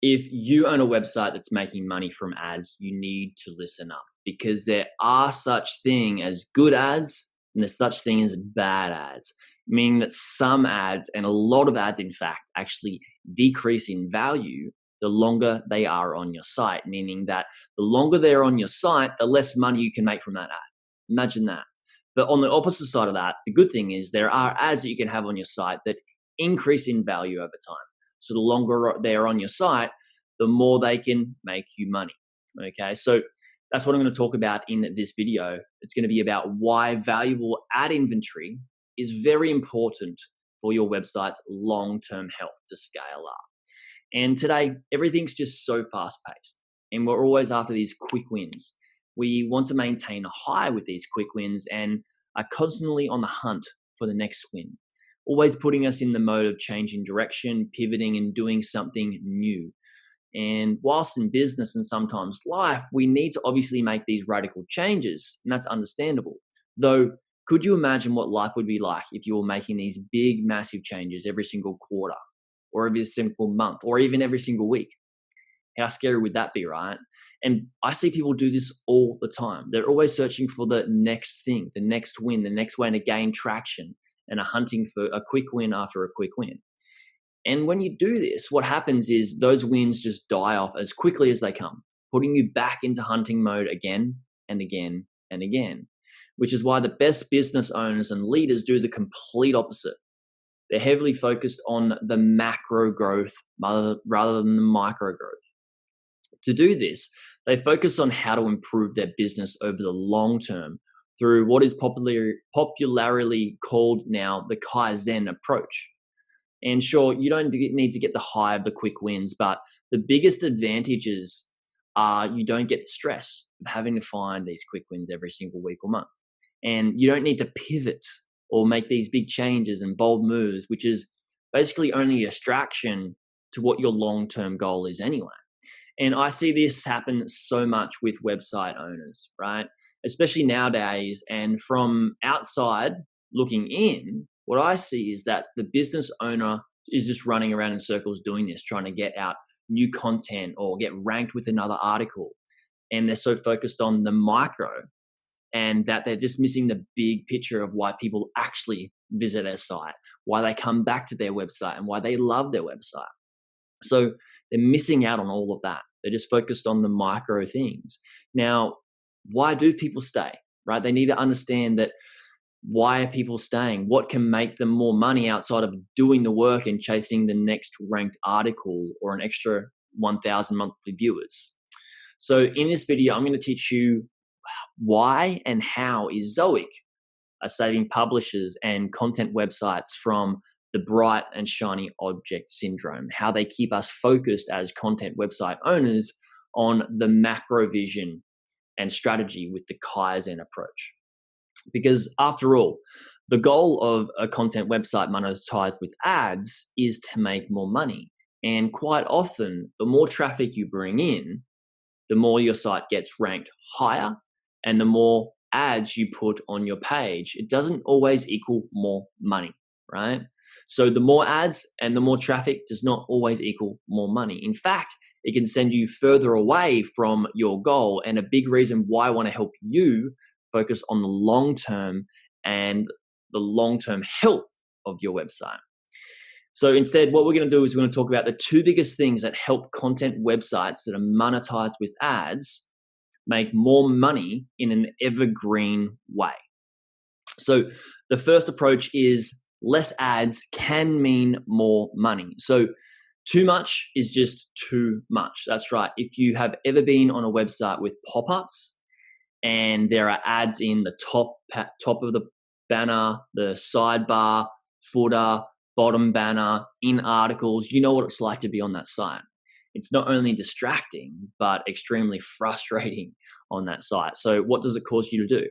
If you own a website that's making money from ads, you need to listen up, because there are such thing as good ads and there's such thing as bad ads, meaning that some ads, and a lot of ads in fact, actually decrease in value the longer they are on your site, meaning that the longer they're on your site, the less money you can make from that ad. Imagine that. But on the opposite side of that, the good thing is there are ads that you can have on your site that increase in value over time. So the longer they're on your site, the more they can make you money. Okay, so that's what I'm going to talk about in this video. It's going to be about why valuable ad inventory is very important for your website's long-term health to scale up. And today, everything's just so fast-paced, and we're always after these quick wins. We want to maintain a high with these quick wins and are constantly on the hunt for the next win, always putting us in the mode of changing direction, pivoting, and doing something new. And whilst in business and sometimes life, we need to obviously make these radical changes, and that's understandable. Though, could you imagine what life would be like if you were making these big, massive changes every single quarter, or every single month, or even every single week? How scary would that be, right? And I see people do this all the time. They're always searching for the next thing, the next win, the next way to gain traction, and are hunting for a quick win after a quick win. And when you do this, what happens is those wins just die off as quickly as they come, putting you back into hunting mode again and again and again, which is why the best business owners and leaders do the complete opposite. They're heavily focused on the macro growth rather than the micro growth. To do this, they focus on how to improve their business over the long term through what is popularly called now the Kaizen approach. And sure, you don't need to get the high of the quick wins, but the biggest advantages are you don't get the stress of having to find these quick wins every single week or month. And you don't need to pivot or make these big changes and bold moves, which is basically only a distraction to what your long-term goal is anyway. And I see this happen so much with website owners, right? Especially nowadays. And from outside looking in, what I see is that the business owner is just running around in circles doing this, trying to get out new content or get ranked with another article. And they're so focused on the micro, and that they're just missing the big picture of why people actually visit their site, why they come back to their website, and why they love their website. So they're missing out on all of that. They're just focused on the micro things. Now, why do people stay, right? They need to understand that. Why are people staying? What can make them more money outside of doing the work and chasing the next ranked article or an extra 1,000 monthly viewers? So in this video, I'm going to teach you why and how Ezoic are saving publishers and content websites from the bright and shiny object syndrome, how they keep us focused as content website owners on the macro vision and strategy with the Kaizen approach. Because after all, the goal of a content website monetized with ads is to make more money. And quite often, the more traffic you bring in, the more your site gets ranked higher and the more ads you put on your page. It doesn't always equal more money, right? So the more ads and the more traffic does not always equal more money. In fact, it can send you further away from your goal. And a big reason why I want to help you focus on the long term and the long-term health of your website. So instead, what we're going to do is we're going to talk about the two biggest things that help content websites that are monetized with ads make more money in an evergreen way. So the first approach is less ads can mean more money. So too much is just too much. That's right. If you have ever been on a website with pop-ups, and there are ads in the top of the banner, the sidebar, footer, bottom banner, in articles, you know what it's like to be on that site. It's not only distracting, but extremely frustrating on that site. So what does it cause you to do,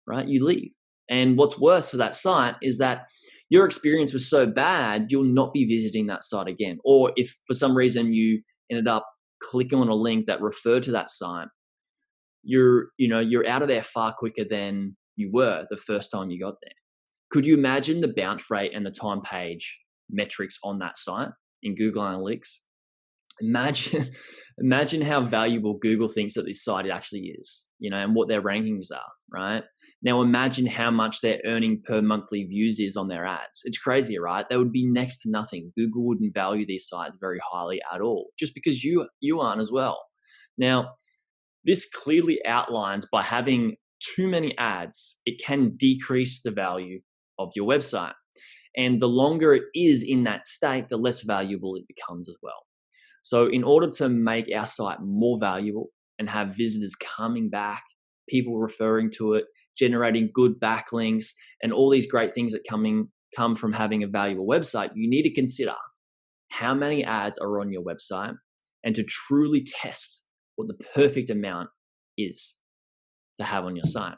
right? You leave. And what's worse for that site is that your experience was so bad, you'll not be visiting that site again. Or if for some reason you ended up clicking on a link that referred to that site, you're out of there far quicker than you were the first time you got there. Could you imagine the bounce rate and the time page metrics on that site in Google Analytics? Imagine, imagine how valuable Google thinks that this site actually is, and what their rankings are, right? Now imagine how much they're earning per monthly views is on their ads. It's crazy, right? They would be next to nothing. Google wouldn't value these sites very highly at all, just because you aren't as well. Now, this clearly outlines by having too many ads, it can decrease the value of your website. And the longer it is in that state, the less valuable it becomes as well. So in order to make our site more valuable and have visitors coming back, people referring to it, generating good backlinks, and all these great things that come from having a valuable website, you need to consider how many ads are on your website and to truly test what the perfect amount is to have on your site.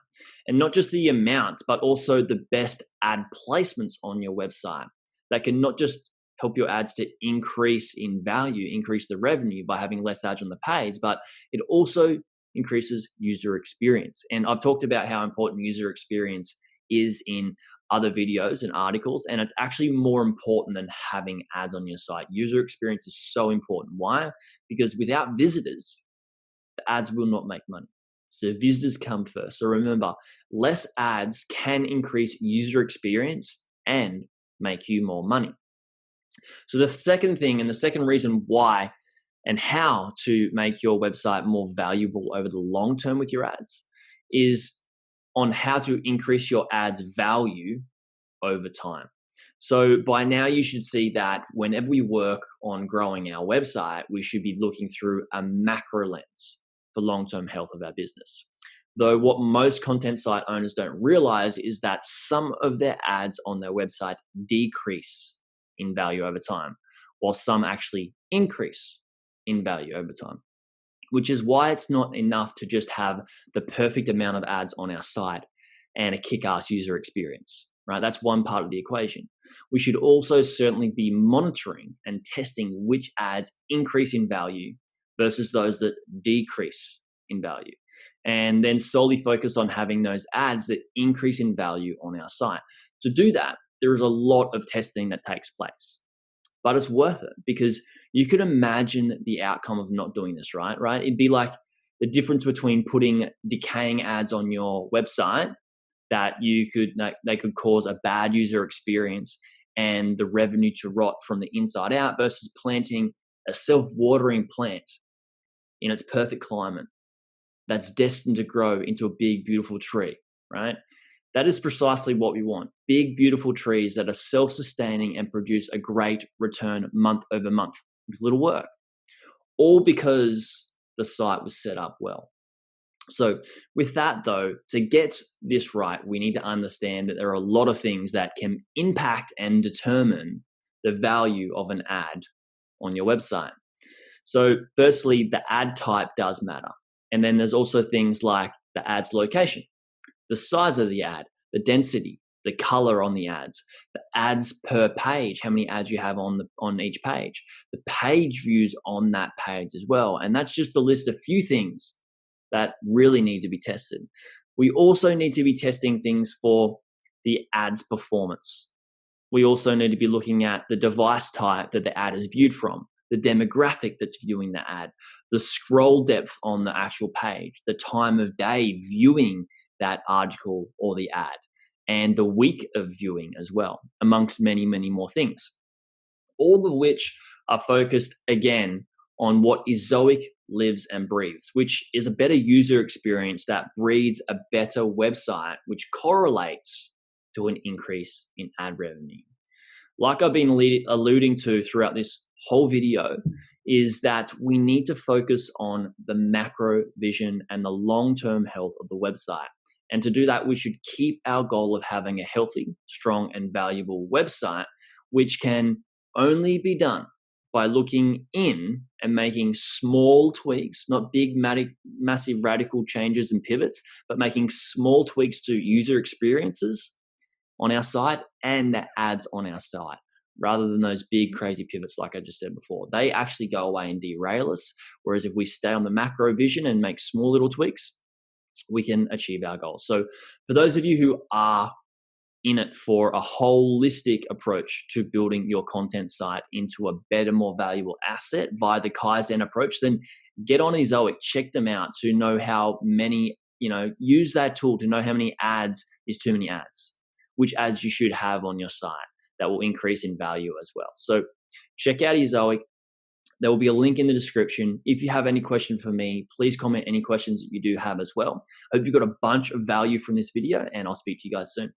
And not just the amounts, but also the best ad placements on your website that can not just help your ads to increase in value, increase the revenue by having less ads on the page, but it also increases user experience. And I've talked about how important user experience is in other videos and articles, and it's actually more important than having ads on your site. User experience is so important. Why? Because without visitors, the ads will not make money. So visitors come first. So remember, less ads can increase user experience and make you more money. So the second thing and the second reason why and how to make your website more valuable over the long term with your ads is on how to increase your ads value over time. So by now you should see that whenever we work on growing our website, we should be looking through a macro lens for long-term health of our business. Though what most content site owners don't realize is that some of their ads on their website decrease in value over time, while some actually increase in value over time, which is why it's not enough to just have the perfect amount of ads on our site and a kick-ass user experience, right? That's one part of the equation. We should also certainly be monitoring and testing which ads increase in value versus those that decrease in value, and then solely focus on having those ads that increase in value on our site. To do that, there is a lot of testing that takes place, but it's worth it because you could imagine the outcome of not doing this, right? It'd be like the difference between putting decaying ads on your website that they could cause a bad user experience and the revenue to rot from the inside out versus planting a self-watering plant in its perfect climate that's destined to grow into a big, beautiful tree, right? That is precisely what we want. Big, beautiful trees that are self-sustaining and produce a great return month over month with little work, all because the site was set up well. So with that though, to get this right, we need to understand that there are a lot of things that can impact and determine the value of an ad on your website. So firstly, the ad type does matter. And then there's also things like the ad's location, the size of the ad, the density, the color on the ads, the ads per page, how many ads you have on each page, the page views on that page as well. And that's just a list of few things that really need to be tested. We also need to be testing things for the ad's performance. We also need to be looking at the device type that the ad is viewed from, the demographic that's viewing the ad, the scroll depth on the actual page, the time of day viewing that article or the ad, and the week of viewing as well, amongst many, many more things. All of which are focused, again, on what Ezoic lives and breathes, which is a better user experience that breeds a better website, which correlates to an increase in ad revenue. Like I've been alluding to throughout this whole video, is that we need to focus on the macro vision and the long-term health of the website. And to do that, we should keep our goal of having a healthy, strong, and valuable website, which can only be done by looking in and making small tweaks, not big, massive, radical changes and pivots, but making small tweaks to user experiences on our site and the ads on our site, rather than those big, crazy pivots like I just said before. They actually go away and derail us, whereas if we stay on the macro vision and make small little tweaks, we can achieve our goals. So for those of you who are in it for a holistic approach to building your content site into a better, more valuable asset via the Kaizen approach, then get on Ezoic, check them out to know how many, use that tool to know how many ads is too many ads, which ads you should have on your site that will increase in value as well. So check out Ezoic. There will be a link in the description. If you have any question for me, please comment any questions that you do have as well. Hope you got a bunch of value from this video, and I'll speak to you guys soon.